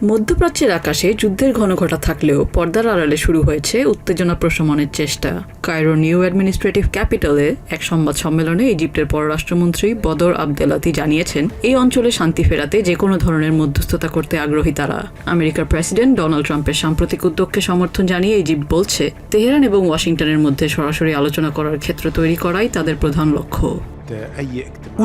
মধ্যপ্রাচ্যের আকাশে যুদ্ধের ঘনঘটা থাকলেও পর্দার আড়ালে শুরু হয়েছে উত্তেজনা প্রশমনের চেষ্টা। কায়রো নিউ অ্যাডমিনিস্ট্রেটিভ ক্যাপিটালে এক সংবাদ সম্মেলনে ইজিপ্টের পররাষ্ট্রমন্ত্রী বদর আবদেলাতি জানিয়েছেন, এই অঞ্চলে শান্তি ফেরাতে যে কোনো ধরনের মধ্যস্থতা করতে আগ্রহী তারা। আমেরিকার প্রেসিডেন্ট ডোনাল্ড ট্রাম্পের সাম্প্রতিক উদ্যোগকে সমর্থন জানিয়ে ইজিপ্ট বলছে, তেহরান এবং ওয়াশিংটনের মধ্যে সরাসরি আলোচনা করার ক্ষেত্র তৈরি করাই তাদের প্রধান লক্ষ্য।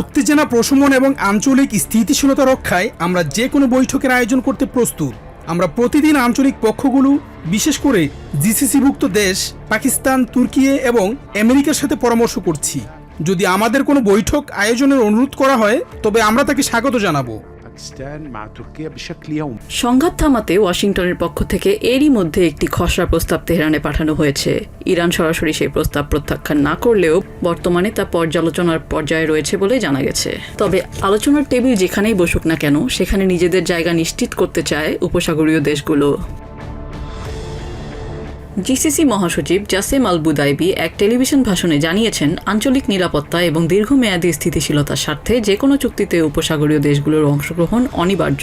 উত্তেজনা প্রশমন এবং আঞ্চলিক স্থিতিশীলতা রক্ষায় আমরা যে কোনো বৈঠকের আয়োজন করতে প্রস্তুত। আমরা প্রতিদিন আঞ্চলিক পক্ষগুলো, বিশেষ করে জিসিসিভুক্ত দেশ পাকিস্তান, তুর্কি এবং আমেরিকার সাথে পরামর্শ করছি। যদি আমাদের কোনো বৈঠক আয়োজনের অনুরোধ করা হয় তবে আমরা তাকে স্বাগত জানাবো। সংঘাত থামাতে ওয়াশিংটনের পক্ষ থেকে এরই মধ্যে একটি খসড়া প্রস্তাব তেহরানে পাঠানো হয়েছে। ইরান সরাসরি সেই প্রস্তাব প্রত্যাখ্যান না করলেও বর্তমানে তা পর্যালোচনার পর্যায়ে রয়েছে বলে জানা গেছে। তবে আলোচনার টেবিল যেখানেই বসুক না কেন, সেখানে নিজেদের জায়গা নিশ্চিত করতে চায় উপসাগরীয় দেশগুলো। জিসিসি মহাসচিব জাসেম আল বুদাইবি এক টেলিভিশন ভাষণে জানিয়েছেন, আঞ্চলিক নিরাপত্তা এবং দীর্ঘমেয়াদী স্থিতিশীলতার স্বার্থে যে কোনো চুক্তিতে উপসাগরীয় দেশগুলোর অংশগ্রহণ অনিবার্য।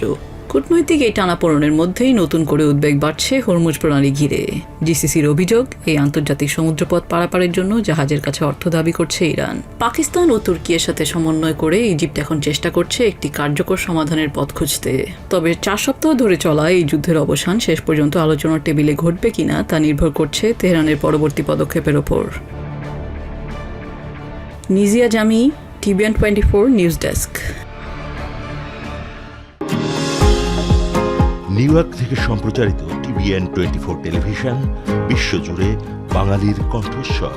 কূটনৈতিক এই টানাপোড়েনের মধ্যেই নতুন করে উদ্বেগ বাড়ছে হরমুজ প্রণালী ঘিরে। জিসিসির অভিযোগ, এই আন্তর্জাতিক সমুদ্রপথ পারাপারের জন্য জাহাজের কাছে অর্থ দাবি করছে ইরান। পাকিস্তান ও তুর্কির সাথে সমন্বয় করে ইজিপ্ট এখন চেষ্টা করছে একটি কার্যকর সমাধানের পথ খুঁজতে। তবে 4 সপ্তাহ ধরে চলা এই যুদ্ধের অবসান শেষ পর্যন্ত আলোচনার টেবিলে ঘটবে কিনা তা নির্ভর করছে তেহরানের পরবর্তী পদক্ষেপের ওপর। নিজিয়া জামি, TVN 24 news desk. New York থেকে সম্প্রচারিত TVN 24 টেলিভিশন বিশ্বজুড়ে বাঙালির কণ্ঠস্বর।